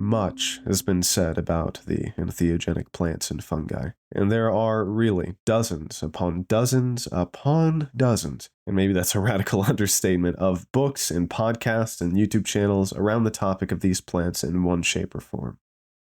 Much has been said about the entheogenic plants and fungi, and there are really dozens upon dozens upon dozens, and maybe that's a radical understatement, of books and podcasts and YouTube channels around the topic of these plants in one shape or form.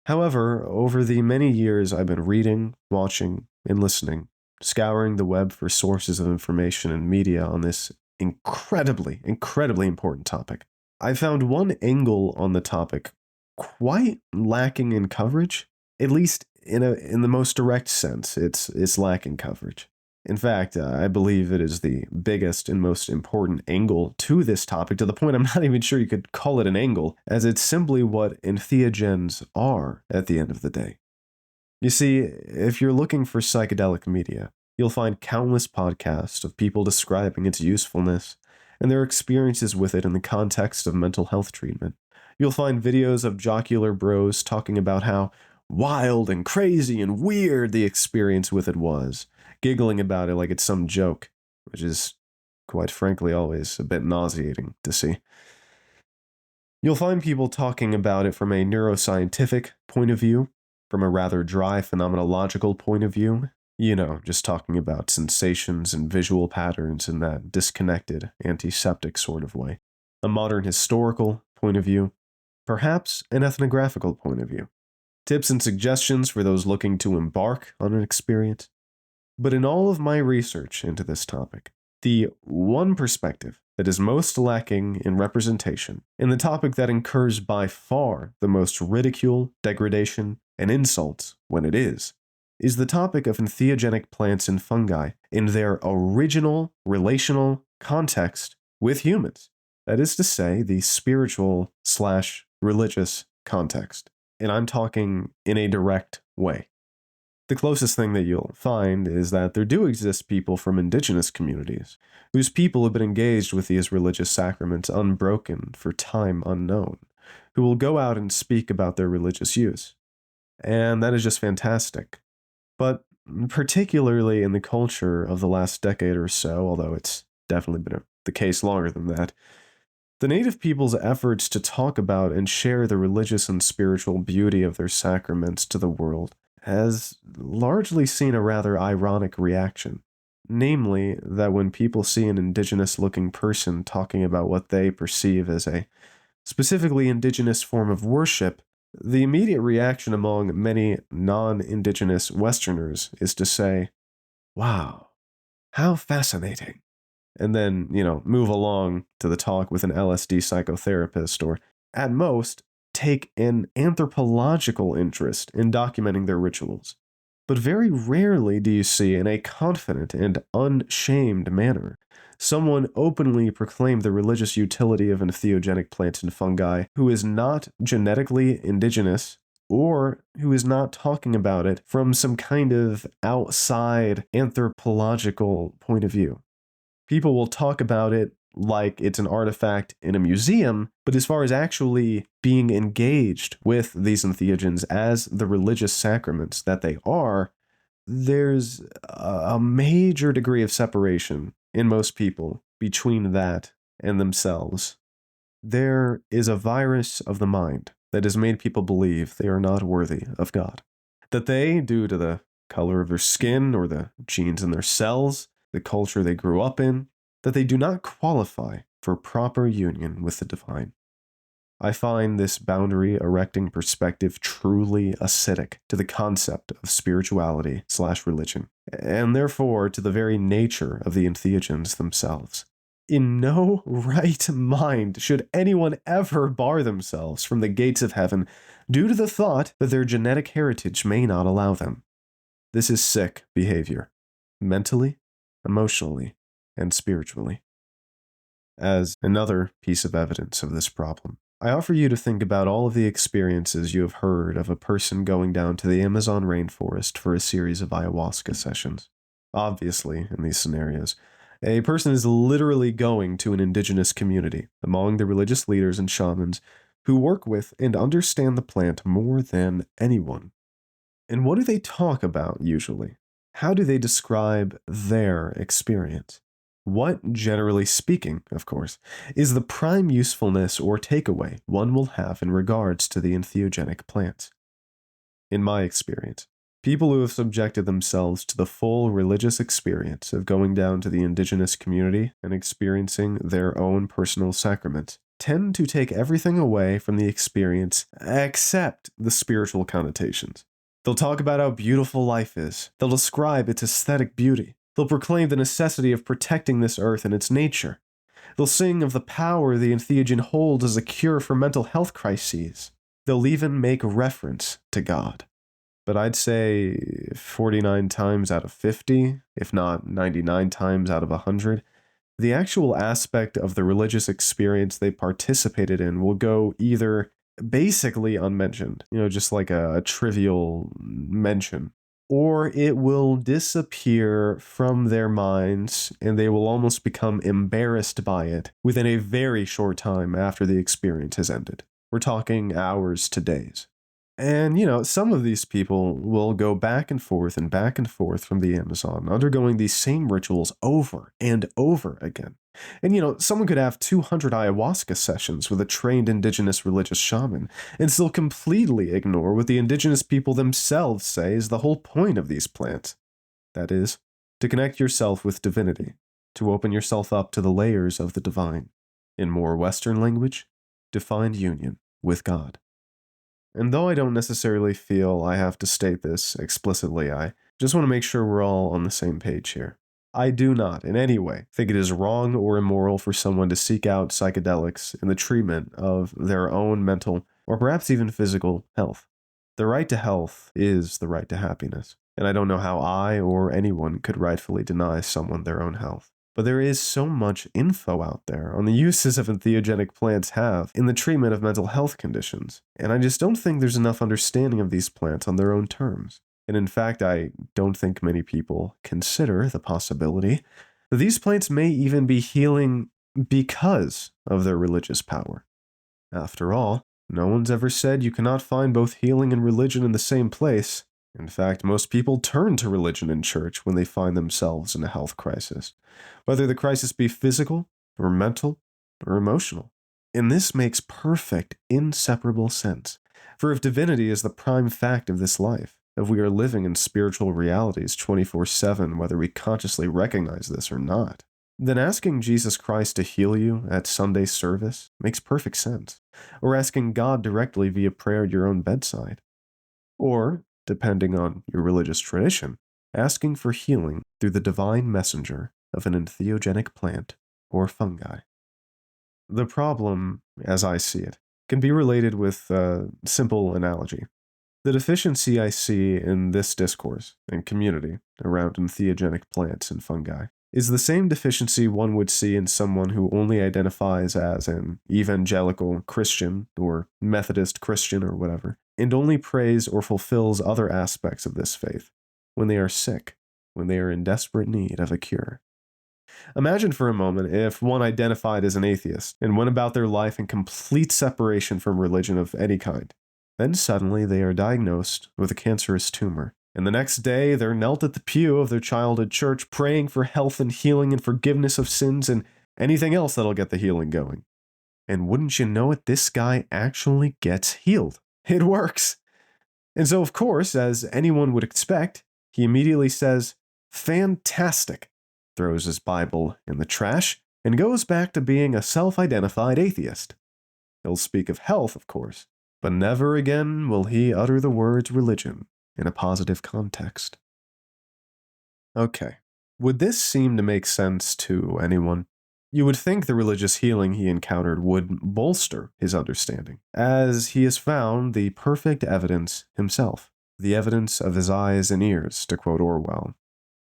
However, over the many years I've been reading, watching, and listening, scouring the web for sources of information and media on this incredibly important topic, I found one angle on the topic quite lacking in coverage. At least in the most direct sense, it's lacking coverage. In fact, I believe it is the biggest and most important angle to this topic, to the point I'm not even sure you could call it an angle, as it's simply what entheogens are at the end of the day. You see, if you're looking for psychedelic media, you'll find countless podcasts of people describing its usefulness and their experiences with it in the context of mental health treatment. You'll find videos of jocular bros talking about how wild and crazy and weird the experience with it was, giggling about it like it's some joke, which is, quite frankly, always a bit nauseating to see. You'll find people talking about it from a neuroscientific point of view, from a rather dry phenomenological point of view, just talking about sensations and visual patterns in that disconnected, antiseptic sort of way, a modern historical point of view, perhaps an ethnographical point of view, tips and suggestions for those looking to embark on an experience. But in all of my research into this topic, the one perspective that is most lacking in representation, and the topic that incurs by far the most ridicule, degradation, and insults when it is the topic of entheogenic plants and fungi in their original relational context with humans. That is to say, the spiritual/religious context. And I'm talking in a direct way. The closest thing that you'll find is that there do exist people from indigenous communities, whose people have been engaged with these religious sacraments unbroken for time unknown, who will go out and speak about their religious use. And that is just fantastic. But particularly in the culture of the last decade or so, although it's definitely been the case longer than that, the native people's efforts to talk about and share the religious and spiritual beauty of their sacraments to the world has largely seen a rather ironic reaction. Namely, that when people see an indigenous-looking person talking about what they perceive as a specifically indigenous form of worship, the immediate reaction among many non-indigenous Westerners is to say, "Wow, how fascinating." And then, move along to the talk with an LSD psychotherapist, or at most, take an anthropological interest in documenting their rituals. But very rarely do you see, in a confident and unshamed manner, someone openly proclaim the religious utility of entheogenic plants and fungi who is not genetically indigenous, or who is not talking about it from some kind of outside anthropological point of view. People will talk about it like it's an artifact in a museum, but as far as actually being engaged with these entheogens as the religious sacraments that they are, there's a major degree of separation in most people between that and themselves. There is a virus of the mind that has made people believe they are not worthy of God. That they, due to the color of their skin or the genes in their cells, the culture they grew up in, that they do not qualify for proper union with the divine. I find this boundary erecting perspective truly acidic to the concept of spirituality/religion, and therefore to the very nature of the entheogens themselves. In no right mind should anyone ever bar themselves from the gates of heaven due to the thought that their genetic heritage may not allow them. This is sick behavior, mentally, emotionally, and spiritually. As another piece of evidence of this problem, I offer you to think about all of the experiences you have heard of a person going down to the Amazon rainforest for a series of ayahuasca sessions. Obviously, in these scenarios, a person is literally going to an indigenous community among the religious leaders and shamans who work with and understand the plant more than anyone. And what do they talk about usually? How do they describe their experience? What, generally speaking, of course, is the prime usefulness or takeaway one will have in regards to the entheogenic plants? In my experience, people who have subjected themselves to the full religious experience of going down to the indigenous community and experiencing their own personal sacraments tend to take everything away from the experience except the spiritual connotations. They'll talk about how beautiful life is. They'll describe its aesthetic beauty. They'll proclaim the necessity of protecting this earth and its nature. They'll sing of the power the entheogen holds as a cure for mental health crises. They'll even make reference to God. But I'd say 49 times out of 50, if not 99 times out of 100, the actual aspect of the religious experience they participated in will go either basically unmentioned, just like a trivial mention, or it will disappear from their minds and they will almost become embarrassed by it within a very short time after the experience has ended. We're talking hours to days. And, some of these people will go back and forth from the Amazon, undergoing these same rituals over and over again. And, someone could have 200 ayahuasca sessions with a trained indigenous religious shaman and still completely ignore what the indigenous people themselves say is the whole point of these plants. That is, to connect yourself with divinity, to open yourself up to the layers of the divine. In more Western language, to find union with God. And though I don't necessarily feel I have to state this explicitly, I just want to make sure we're all on the same page here. I do not, in any way, think it is wrong or immoral for someone to seek out psychedelics in the treatment of their own mental or perhaps even physical health. The right to health is the right to happiness, and I don't know how I or anyone could rightfully deny someone their own health. But there is so much info out there on the uses of entheogenic plants have in the treatment of mental health conditions, and I just don't think there's enough understanding of these plants on their own terms. And in fact, I don't think many people consider the possibility that these plants may even be healing because of their religious power. After all, no one's ever said you cannot find both healing and religion in the same place. In fact, most people turn to religion and church when they find themselves in a health crisis, whether the crisis be physical, or mental, or emotional. And this makes perfect, inseparable sense. For if divinity is the prime fact of this life, if we are living in spiritual realities 24/7, whether we consciously recognize this or not, then asking Jesus Christ to heal you at Sunday service makes perfect sense, or asking God directly via prayer at your own bedside. Or, depending on your religious tradition, asking for healing through the divine messenger of an entheogenic plant or fungi. The problem, as I see it, can be related with a simple analogy. The deficiency I see in this discourse and community around entheogenic plants and fungi is the same deficiency one would see in someone who only identifies as an evangelical Christian or Methodist Christian or whatever, and only prays or fulfills other aspects of this faith when they are sick, when they are in desperate need of a cure. Imagine for a moment if one identified as an atheist and went about their life in complete separation from religion of any kind. Then suddenly they are diagnosed with a cancerous tumor, and the next day they're knelt at the pew of their childhood church praying for health and healing and forgiveness of sins and anything else that'll get the healing going. And wouldn't you know it, this guy actually gets healed. It works. And so, of course, as anyone would expect, he immediately says, "Fantastic," throws his Bible in the trash, and goes back to being a self-identified atheist. He'll speak of health, of course, but never again will he utter the words religion in a positive context. Okay, would this seem to make sense to anyone? You would think the religious healing he encountered would bolster his understanding, as he has found the perfect evidence himself, the evidence of his eyes and ears, to quote Orwell,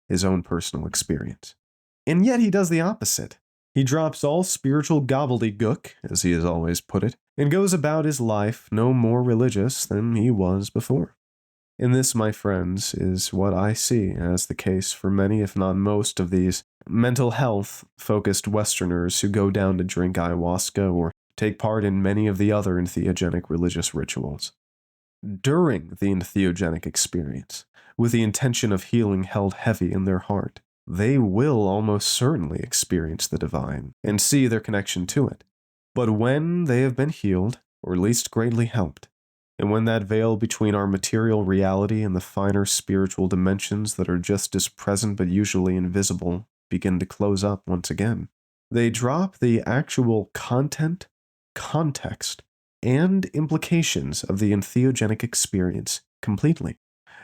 his own personal experience. And yet he does the opposite. He drops all spiritual gobbledygook, as he has always put it, and goes about his life no more religious than he was before. And this, my friends, is what I see as the case for many, if not most, of these mental health-focused Westerners who go down to drink ayahuasca or take part in many of the other entheogenic religious rituals. During the entheogenic experience, with the intention of healing held heavy in their heart, they will almost certainly experience the divine and see their connection to it. But when they have been healed, or at least greatly helped, and when that veil between our material reality and the finer spiritual dimensions that are just as present but usually invisible begin to close up once again, they drop the actual content, context, and implications of the entheogenic experience completely.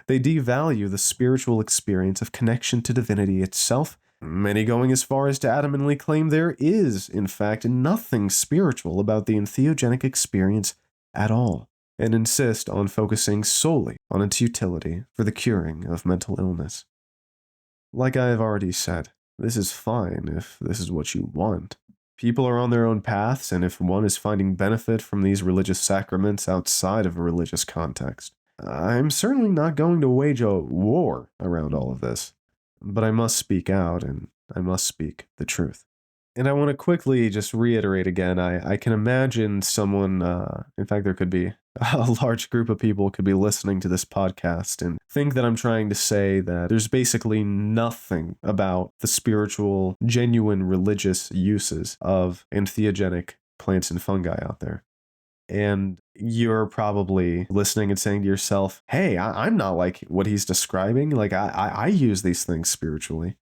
They devalue the spiritual experience of connection to divinity itself, many going as far as to adamantly claim there is, in fact, nothing spiritual about the entheogenic experience at all, and insist on focusing solely on its utility for the curing of mental illness. Like I have already said, this is fine if this is what you want. People are on their own paths, and if one is finding benefit from these religious sacraments outside of a religious context, I'm certainly not going to wage a war around all of this. But I must speak out, and I must speak the truth. And I want to quickly just reiterate again, I can imagine someone, in fact, there could be a large group of people could be listening to this podcast and think that I'm trying to say that there's basically nothing about the spiritual, genuine religious uses of entheogenic plants and fungi out there. And you're probably listening and saying to yourself, hey, I'm not like what he's describing. Like, I use these things spiritually.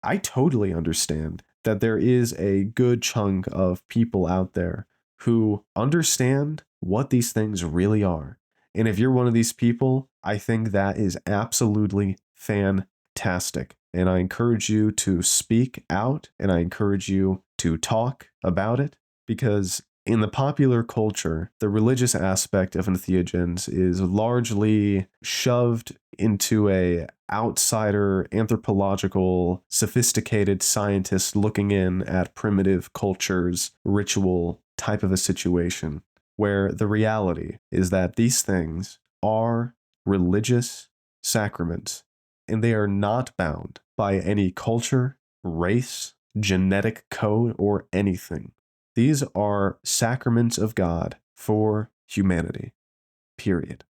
I totally understand that there is a good chunk of people out there who understand what these things really are. And if you're one of these people, I think that is absolutely fantastic. And I encourage you to speak out, and I encourage you to talk about it, because in the popular culture, the religious aspect of entheogens is largely shoved into a outsider, anthropological, sophisticated scientist looking in at primitive cultures, ritual type of a situation, where the reality is that these things are religious sacraments, and they are not bound by any culture, race, genetic code, or anything. These are sacraments of God for humanity, period.